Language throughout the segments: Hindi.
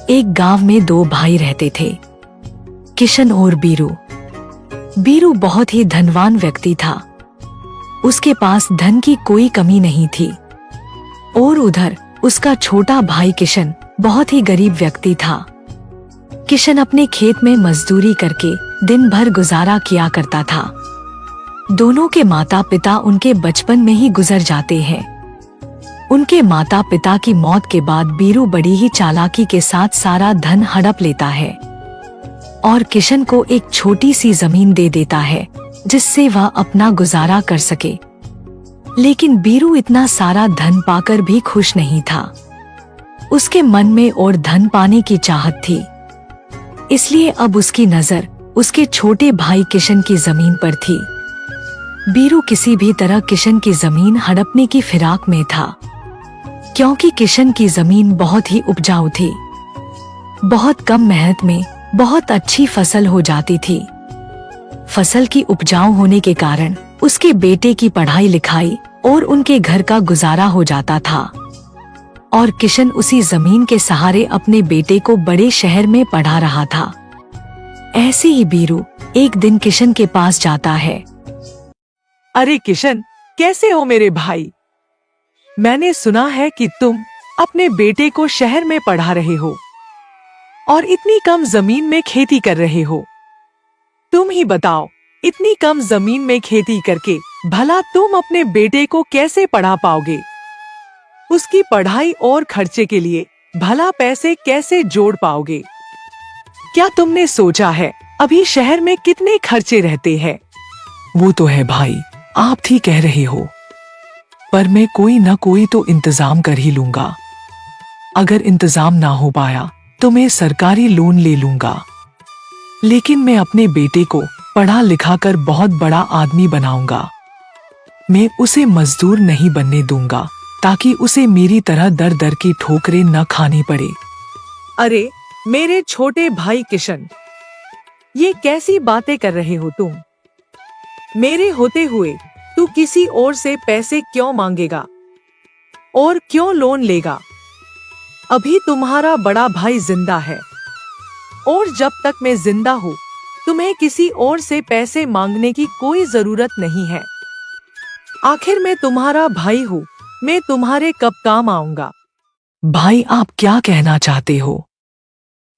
एक गांव में दो भाई रहते थे, किशन और बीरू। बीरू बहुत ही धनवान व्यक्ति था। उसके पास धन की कोई कमी नहीं थी। और उधर उसका छोटा भाई किशन बहुत ही गरीब व्यक्ति था। किशन अपने खेत में मजदूरी करके दिन भर गुजारा किया करता था। दोनों के माता पिता उनके बचपन में ही गुजर जाते हैं। उनके माता पिता की मौत के बाद बीरू बड़ी ही चालाकी के साथ सारा धन हड़प लेता है और किशन को एक छोटी सी जमीन दे देता है जिससे वह अपना गुजारा कर सके। लेकिन बीरू इतना सारा धन पाकर भी खुश नहीं था। उसके मन में और धन पाने की चाहत थी। इसलिए अब उसकी नजर उसके छोटे भाई किशन की जमीन पर थी। बीरू किसी भी तरह किशन की जमीन हड़पने की फिराक में था, क्योंकि किशन की जमीन बहुत ही उपजाऊ थी। बहुत कम मेहनत में बहुत अच्छी फसल हो जाती थी। फसल की उपजाऊ होने के कारण उसके बेटे की पढ़ाई लिखाई और उनके घर का गुजारा हो जाता था। और किशन उसी जमीन के सहारे अपने बेटे को बड़े शहर में पढ़ा रहा था। ऐसे ही बीरू एक दिन किशन के पास जाता है। अरे किशन, कैसे हो मेरे भाई? मैंने सुना है कि तुम अपने बेटे को शहर में पढ़ा रहे हो और इतनी कम जमीन में खेती कर रहे हो। तुम ही बताओ, इतनी कम जमीन में खेती करके भला तुम अपने बेटे को कैसे पढ़ा पाओगे? उसकी पढ़ाई और खर्चे के लिए भला पैसे कैसे जोड़ पाओगे? क्या तुमने सोचा है अभी शहर में कितने खर्चे रहते हैं? वो तो है भाई, आप ठीक कह रहे हो, पर मैं कोई न कोई तो इंतजाम कर ही लूंगा। अगर इंतजाम ना हो पाया तो मैं सरकारी लोन ले लूंगा। लेकिन मैं अपने बेटे को पढ़ा लिखा कर बहुत बड़ा आदमी बनाऊंगा। मैं उसे मजदूर नहीं बनने दूंगा ताकि उसे मेरी तरह दर दर की ठोकरें न खानी पड़े। अरे मेरे छोटे भाई किशन, ये कैसी बातें कर रहे हो तुम? मेरे होते हुए तू किसी और से पैसे क्यों मांगेगा और क्यों लोन लेगा? अभी तुम्हारा बड़ा भाई जिंदा है और जब तक मैं जिंदा हूँ तुम्हें किसी और से पैसे मांगने की कोई जरूरत नहीं है। आखिर मैं तुम्हारा भाई हूँ, मैं तुम्हारे कब काम आऊंगा? भाई, आप क्या कहना चाहते हो?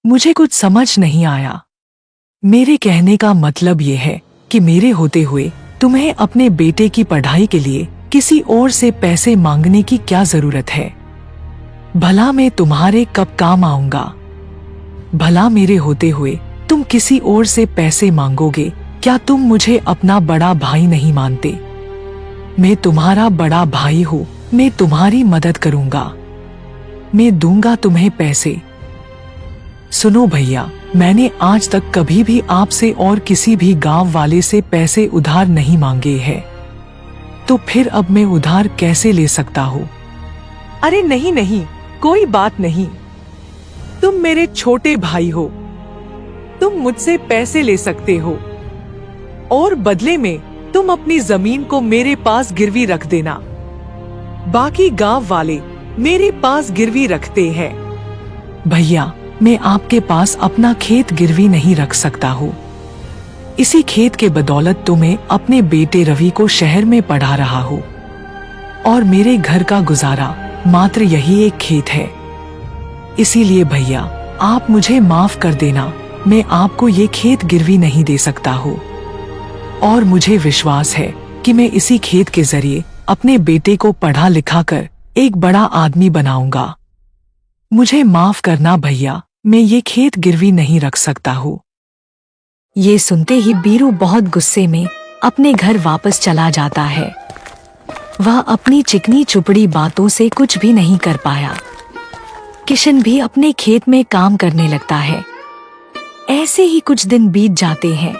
मुझे कुछ समझ नहीं आया। मेरे कहने का मतलब ये है कि मेरे होते हुए तुम्हें अपने बेटे की पढ़ाई के लिए किसी और से पैसे मांगने की क्या जरूरत है? भला मैं तुम्हारे कब काम आऊंगा? भला मेरे होते हुए तुम किसी और से पैसे मांगोगे? क्या तुम मुझे अपना बड़ा भाई नहीं मानते? मैं तुम्हारा बड़ा भाई हूँ, मैं तुम्हारी मदद करूंगा, मैं दूंगा तुम्हें पैसे। सुनो भैया, मैंने आज तक कभी भी आपसे और किसी भी गांव वाले से पैसे उधार नहीं मांगे हैं, तो फिर अब मैं उधार कैसे ले सकता हूँ? अरे नहीं नहीं, कोई बात नहीं। तुम मेरे छोटे भाई हो, तुम मुझसे पैसे ले सकते हो और बदले में तुम अपनी जमीन को मेरे पास गिरवी रख देना। बाकी गांव वाले मेरे पास गिरवी रखते हैं। भैया, मैं आपके पास अपना खेत गिरवी नहीं रख सकता हूँ। इसी खेत के बदौलत तो मैं अपने बेटे रवि को शहर में पढ़ा रहा हूँ और मेरे घर का गुजारा मात्र यही एक खेत है। इसीलिए भैया, आप मुझे माफ कर देना, मैं आपको ये खेत गिरवी नहीं दे सकता हूँ। और मुझे विश्वास है कि मैं इसी खेत के जरिए अपने बेटे को पढ़ा लिखा कर एक बड़ा आदमी बनाऊंगा। मुझे माफ करना भैया, मैं ये खेत गिरवी नहीं रख सकता हूँ। ये सुनते ही बीरू बहुत गुस्से में अपने घर वापस चला जाता है। वह अपनी चिकनी चुपड़ी बातों से कुछ भी नहीं कर पाया। किशन भी अपने खेत में काम करने लगता है। ऐसे ही कुछ दिन बीत जाते हैं।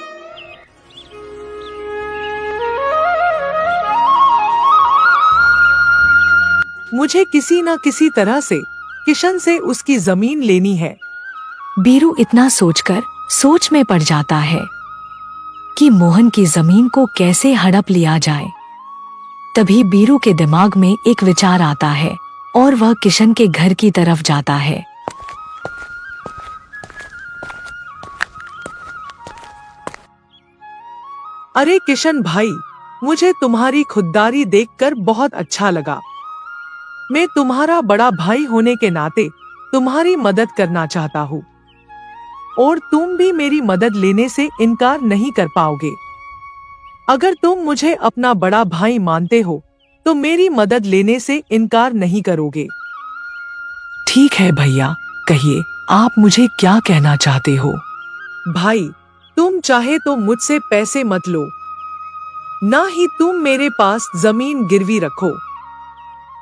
मुझे किसी न किसी तरह से किशन से उसकी जमीन लेनी है। बीरू इतना सोचकर सोच में पड़ जाता है कि मोहन की जमीन को कैसे हड़प लिया जाए। तभी बीरू के दिमाग में एक विचार आता है और वह किशन के घर की तरफ जाता है। अरे किशन भाई, मुझे तुम्हारी खुददारी देखकर बहुत अच्छा लगा। मैं तुम्हारा बड़ा भाई होने के नाते तुम्हारी मदद करना चाहता हूँ और तुम भी मेरी मदद लेने से इनकार नहीं कर पाओगे। अगर तुम मुझे अपना बड़ा भाई मानते हो तो मेरी मदद लेने से इनकार नहीं करोगे। ठीक है भैया, कहिए आप मुझे क्या कहना चाहते हो। भाई, तुम चाहे तो मुझसे पैसे मत लो, ना ही तुम मेरे पास जमीन गिरवी रखो।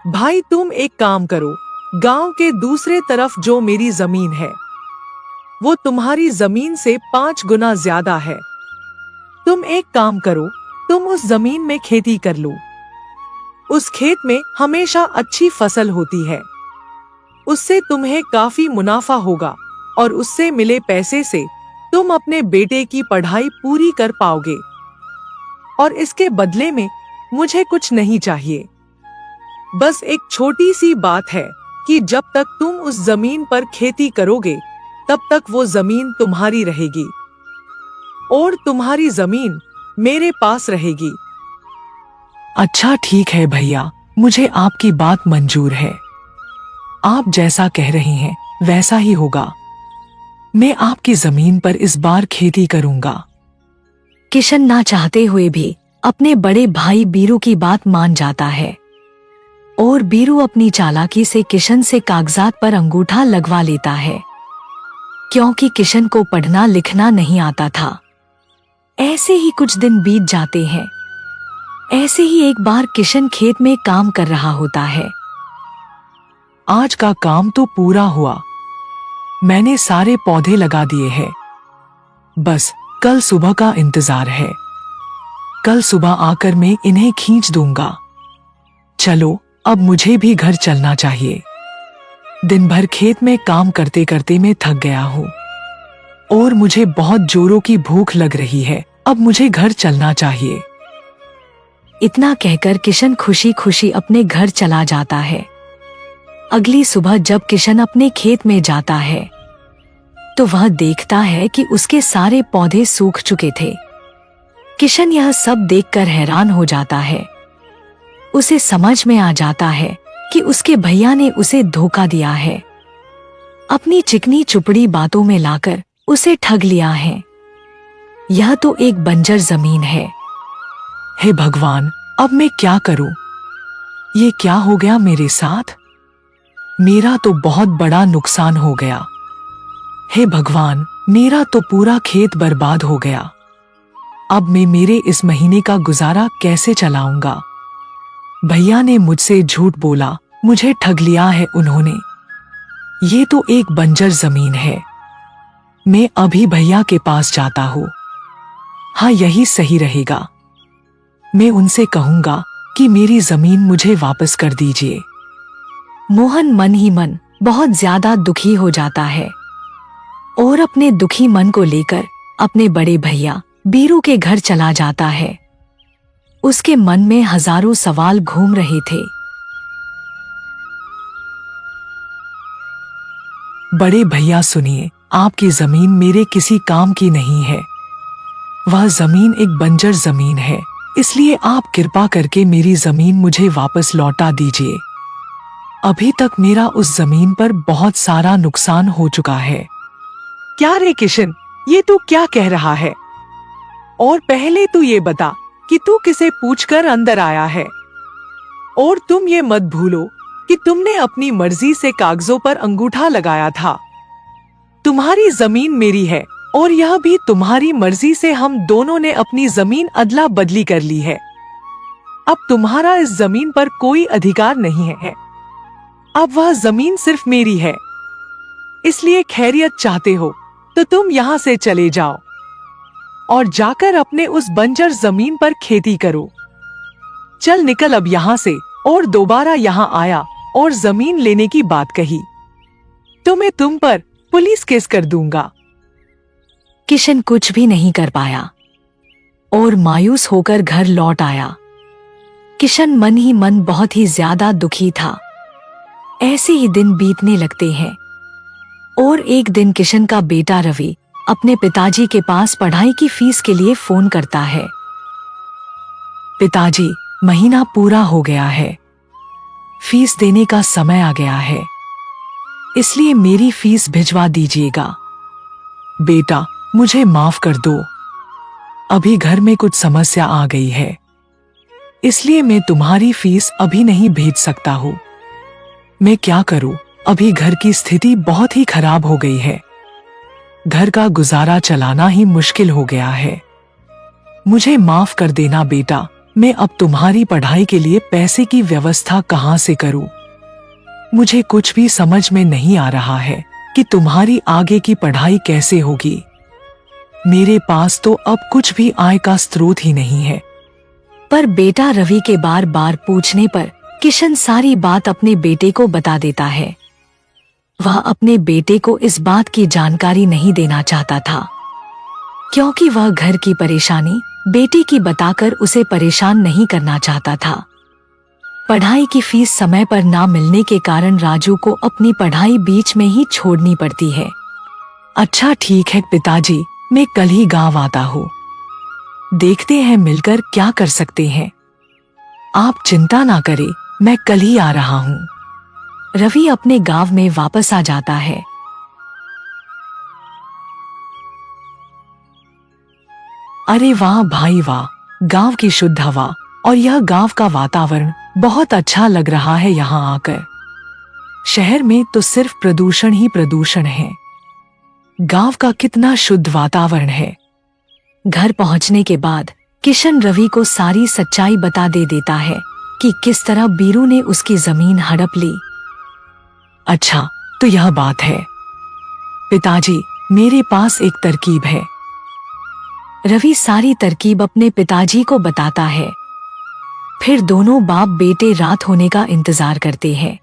भाई, तुम एक काम करो, गांव के दूसरे तरफ जो मेरी जमीन है वो तुम्हारी जमीन से 5 गुना ज्यादा है। तुम एक काम करो, तुम उस जमीन में खेती कर लो। उस खेत में हमेशा अच्छी फसल होती है। उससे तुम्हें काफी मुनाफा होगा और उससे मिले पैसे से तुम अपने बेटे की पढ़ाई पूरी कर पाओगे। और इसके बदले में मुझे कुछ नहीं चाहिए। बस एक छोटी सी बात है कि जब तक तुम उस जमीन पर खेती करोगे तब तक वो जमीन तुम्हारी रहेगी और तुम्हारी जमीन मेरे पास रहेगी। अच्छा ठीक है भैया, मुझे आपकी बात मंजूर है। आप जैसा कह रहे हैं वैसा ही होगा। मैं आपकी जमीन पर इस बार खेती करूंगा। किशन ना चाहते हुए भी अपने बड़े भाई बीरू की बात मान जाता है और बीरू अपनी चालाकी से किशन से कागजात पर अंगूठा लगवा लेता है, क्योंकि किशन को पढ़ना लिखना नहीं आता था। ऐसे ही कुछ दिन बीत जाते हैं। ऐसे ही एक बार किशन खेत में काम कर रहा होता है। आज का काम तो पूरा हुआ। मैंने सारे पौधे लगा दिए हैं। बस कल सुबह का इंतजार है। कल सुबह आकर मैं इन्हें खींच दूंगा। चलो, अब मुझे भी घर चलना चाहिए। दिन भर खेत में काम करते करते मैं थक गया हूँ और मुझे बहुत जोरों की भूख लग रही है। अब मुझे घर चलना चाहिए। इतना कहकर किशन खुशी खुशी अपने घर चला जाता है। अगली सुबह जब किशन अपने खेत में जाता है तो वह देखता है कि उसके सारे पौधे सूख चुके थे। किशन यह सब देखकर हैरान हो जाता है। उसे समझ में आ जाता है कि उसके भैया ने उसे धोखा दिया है। अपनी चिकनी चुपड़ी बातों में लाकर उसे ठग लिया है। यह तो एक बंजर जमीन है। हे भगवान, अब मैं क्या करूं? ये क्या हो गया मेरे साथ? मेरा तो बहुत बड़ा नुकसान हो गया। हे भगवान, मेरा तो पूरा खेत बर्बाद हो गया। अब मैं मेरे इस महीने का गुजारा कैसे चलाऊंगा? भैया ने मुझसे झूठ बोला, मुझे ठग लिया है उन्होंने। ये तो एक बंजर जमीन है। मैं अभी भैया के पास जाता हूँ। हाँ, यही सही रहेगा। मैं उनसे कहूंगा कि मेरी जमीन मुझे वापस कर दीजिए। मोहन मन ही मन बहुत ज्यादा दुखी हो जाता है और अपने दुखी मन को लेकर अपने बड़े भैया बीरू के घर चला जाता है। उसके मन में हजारों सवाल घूम रहे थे। बड़े भैया सुनिए, आपकी जमीन मेरे किसी काम की नहीं है। वह जमीन एक बंजर जमीन है, इसलिए आप कृपा करके मेरी जमीन मुझे वापस लौटा दीजिए। अभी तक मेरा उस जमीन पर बहुत सारा नुकसान हो चुका है। क्या रे किशन, ये तू क्या कह रहा है? और पहले तू ये बता कि तू किसे पूछकर अंदर आया है? और तुम ये मत भूलो कि तुमने अपनी मर्जी से कागजों पर अंगूठा लगाया था। तुम्हारी जमीन मेरी है और यह भी तुम्हारी मर्जी से हम दोनों ने अपनी जमीन अदला बदली कर ली है। अब तुम्हारा इस जमीन पर कोई अधिकार नहीं है। अब वह जमीन सिर्फ मेरी है। इसलिए खैरियत चाहते हो तो तुम यहाँ से चले जाओ और जाकर अपने उस बंजर जमीन पर खेती करो। चल निकल अब यहाँ से। और दोबारा यहाँ आया और जमीन लेने की बात कही तो मैं तुम पर पुलिस केस कर दूंगा। किशन कुछ भी नहीं कर पाया और मायूस होकर घर लौट आया। किशन मन ही मन बहुत ही ज्यादा दुखी था। ऐसे ही दिन बीतने लगते हैं और एक दिन किशन का बेटा रवि अपने पिताजी के पास पढ़ाई की फीस के लिए फोन करता है। पिताजी, महीना पूरा हो गया है, फीस देने का समय आ गया है, इसलिए मेरी फीस भिजवा दीजिएगा। बेटा, मुझे माफ कर दो, अभी घर में कुछ समस्या आ गई है, इसलिए मैं तुम्हारी फीस अभी नहीं भेज सकता हूँ। मैं क्या करूँ, अभी घर की स्थिति बहुत ही खराब हो गई है, घर का गुजारा चलाना ही मुश्किल हो गया है। मुझे माफ कर देना बेटा, मैं अब तुम्हारी पढ़ाई के लिए पैसे की व्यवस्था कहाँ से करूँ? मुझे कुछ भी समझ में नहीं आ रहा है कि तुम्हारी आगे की पढ़ाई कैसे होगी। मेरे पास तो अब कुछ भी आय का स्रोत ही नहीं है। पर बेटा रवि के बार बार पूछने पर किशन सारी बात अपने बेटे को बता देता है। वह अपने बेटे को इस बात की जानकारी नहीं देना चाहता था, क्योंकि वह घर की परेशानी बेटे की बताकर उसे परेशान नहीं करना चाहता था। पढ़ाई की फीस समय पर ना मिलने के कारण राजू को अपनी पढ़ाई बीच में ही छोड़नी पड़ती है। अच्छा ठीक है पिताजी, मैं कल ही गांव आता हूँ, देखते हैं मिलकर क्या कर सकते हैं। आप चिंता ना करें, मैं कल ही आ रहा हूँ। रवि अपने गांव में वापस आ जाता है। अरे वाह भाई वाह, गांव की शुद्ध हवा और यह गांव का वातावरण बहुत अच्छा लग रहा है यहाँ आकर। शहर में तो सिर्फ प्रदूषण ही प्रदूषण है, गांव का कितना शुद्ध वातावरण है। घर पहुंचने के बाद किशन रवि को सारी सच्चाई बता देता है कि किस तरह बीरू ने उसकी जमीन हड़प ली। अच्छा, तो यह बात है। पिताजी, मेरे पास एक तरकीब है। रवि सारी तरकीब अपने पिताजी को बताता है। फिर दोनों बाप बेटे रात होने का इंतजार करते हैं।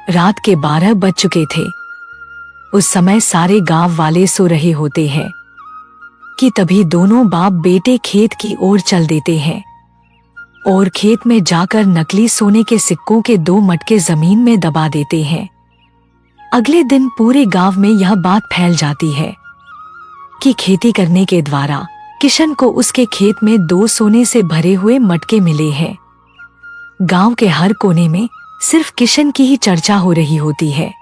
रात के 12 बज चुके थे। उस समय सारे गांव वाले सो रहे होते हैं कि तभी दोनों बाप बेटे खेत की ओर चल देते हैं और खेत में जाकर नकली सोने के सिक्कों के 2 मटके जमीन में दबा देते हैं। अगले दिन पूरे गांव में यह बात फैल जाती है कि खेती करने के द्वारा किशन को उसके खेत में 2 सोने से भरे हुए मटके मिले हैं। गांव के हर कोने में सिर्फ किशन की ही चर्चा हो रही होती है।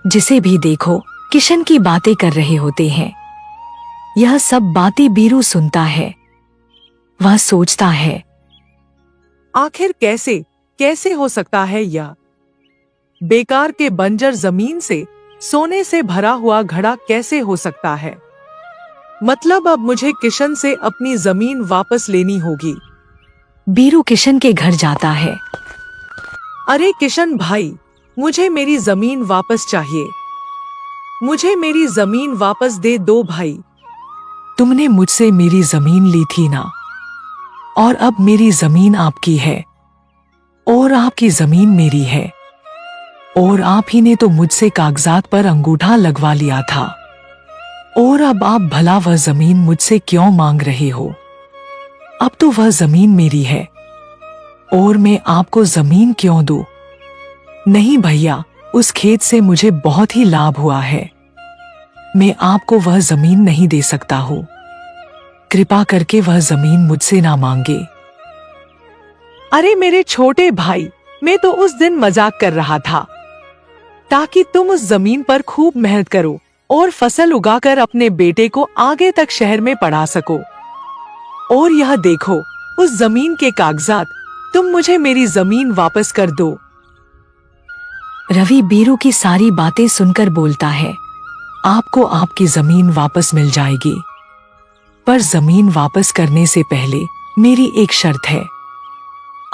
जिसे भी देखो किशन की बातें कर रहे होते हैं। यह सब बातें बीरू सुनता है। वह सोचता है, आखिर कैसे हो सकता है यह? बेकार के बंजर जमीन से सोने से भरा हुआ घड़ा कैसे हो सकता है? मतलब अब मुझे किशन से अपनी जमीन वापस लेनी होगी। बीरू किशन के घर जाता है। अरे किशन भाई, मुझे मेरी जमीन वापस चाहिए। मुझे मेरी जमीन वापस दे दो भाई। तुमने मुझसे मेरी जमीन ली थी ना, और अब मेरी जमीन आपकी है और आपकी जमीन मेरी है, और आप ही ने तो मुझसे कागजात पर अंगूठा लगवा लिया था, और अब आप भला वह जमीन मुझसे क्यों मांग रहे हो? अब तो वह जमीन मेरी है और मैं आपको जमीन क्यों दूं? नहीं भैया, उस खेत से मुझे बहुत ही लाभ हुआ है, मैं आपको वह जमीन नहीं दे सकता हूँ। कृपा करके वह जमीन मुझसे ना मांगे। अरे मेरे छोटे भाई, मैं तो उस दिन मजाक कर रहा था, ताकि तुम उस जमीन पर खूब मेहनत करो और फसल उगाकर अपने बेटे को आगे तक शहर में पढ़ा सको। और यह देखो, उस जमीन के कागजात, तुम मुझे मेरी जमीन वापस कर दो। रवि बीरू की सारी बातें सुनकर बोलता है, आपको आपकी जमीन वापस मिल जाएगी, पर जमीन वापस करने से पहले मेरी एक शर्त है,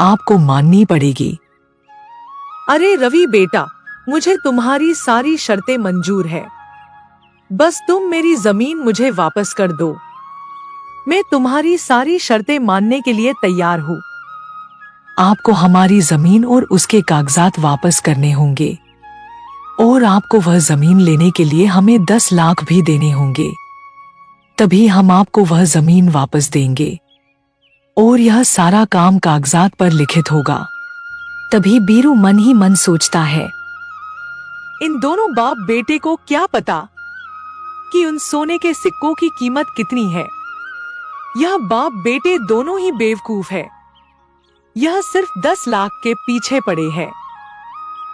आपको माननी पड़ेगी। अरे रवि बेटा, मुझे तुम्हारी सारी शर्तें मंजूर है, बस तुम मेरी जमीन मुझे वापस कर दो। मैं तुम्हारी सारी शर्तें मानने के लिए तैयार हूँ। आपको हमारी जमीन और उसके कागजात वापस करने होंगे, और आपको वह जमीन लेने के लिए हमें 10 लाख भी देने होंगे, तभी हम आपको वह जमीन वापस देंगे, और यह सारा काम कागजात पर लिखित होगा। तभी बीरू मन ही मन सोचता है, इन दोनों बाप बेटे को क्या पता कि उन सोने के सिक्कों की कीमत कितनी है। यह बाप बेटे दोनों ही बेवकूफ है। यह सिर्फ 10 लाख के पीछे पड़े हैं।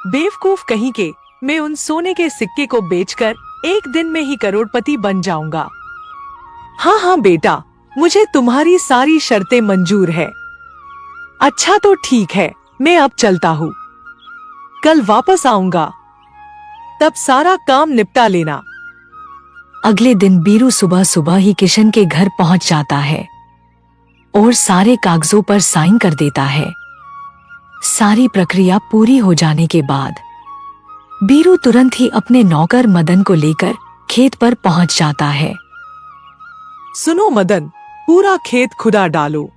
बेवकूफ कहीं के, मैं उन सोने के सिक्के को बेचकर एक दिन में ही करोड़पति बन जाऊंगा। हाँ हाँ बेटा, मुझे तुम्हारी सारी शर्तें मंजूर है। अच्छा तो ठीक है, मैं अब चलता हूँ। कल वापस आऊंगा, तब सारा काम निपटा लेना। अगले दिन बीरू सुबह सुबह ही किशन के घर पहुंच जाता है और सारे कागजों पर साइन कर देता है। सारी प्रक्रिया पूरी हो जाने के बाद बीरू तुरंत ही अपने नौकर मदन को लेकर खेत पर पहुंच जाता है। सुनो मदन, पूरा खेत खुदा डालो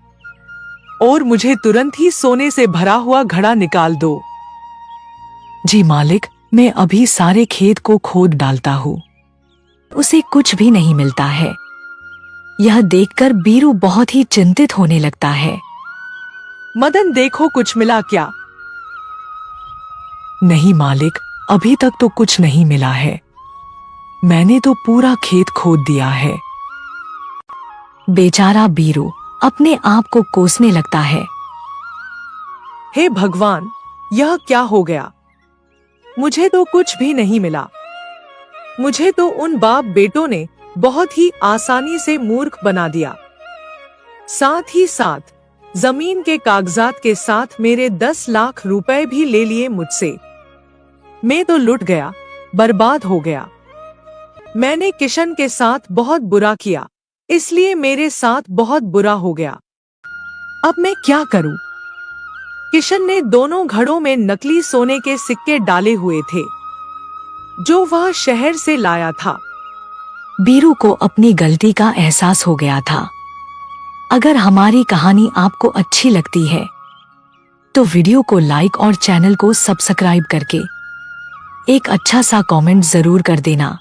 और मुझे तुरंत ही सोने से भरा हुआ घड़ा निकाल दो। जी मालिक, मैं अभी सारे खेत को खोद डालता हूँ। उसे कुछ भी नहीं मिलता है। यह देखकर बीरू बहुत ही चिंतित होने लगता है। मदन देखो कुछ मिला क्या? नहीं मालिक, अभी तक तो कुछ नहीं मिला है। मैंने तो पूरा खेत खोद दिया है। बेचारा बीरू अपने आप को कोसने लगता है। हे भगवान, यह क्या हो गया? मुझे तो कुछ भी नहीं मिला। मुझे तो उन बाप बेटों ने बहुत ही आसानी से मूर्ख बना दिया। साथ ही साथ जमीन के कागजात के साथ मेरे 10 लाख रुपए भी ले लिए मुझसे। मैं तो लुट गया, बर्बाद हो गया। मैंने किशन के साथ बहुत बुरा किया, इसलिए मेरे साथ बहुत बुरा हो गया। अब मैं क्या करूं? किशन ने दोनों घड़ों में नकली सोने के सिक्के डाले हुए थे जो वह शहर से लाया था। बीरू को अपनी गलती का एहसास हो गया था। अगर हमारी कहानी आपको अच्छी लगती है तो वीडियो को लाइक और चैनल को सब्सक्राइब करके एक अच्छा सा कमेंट जरूर कर देना।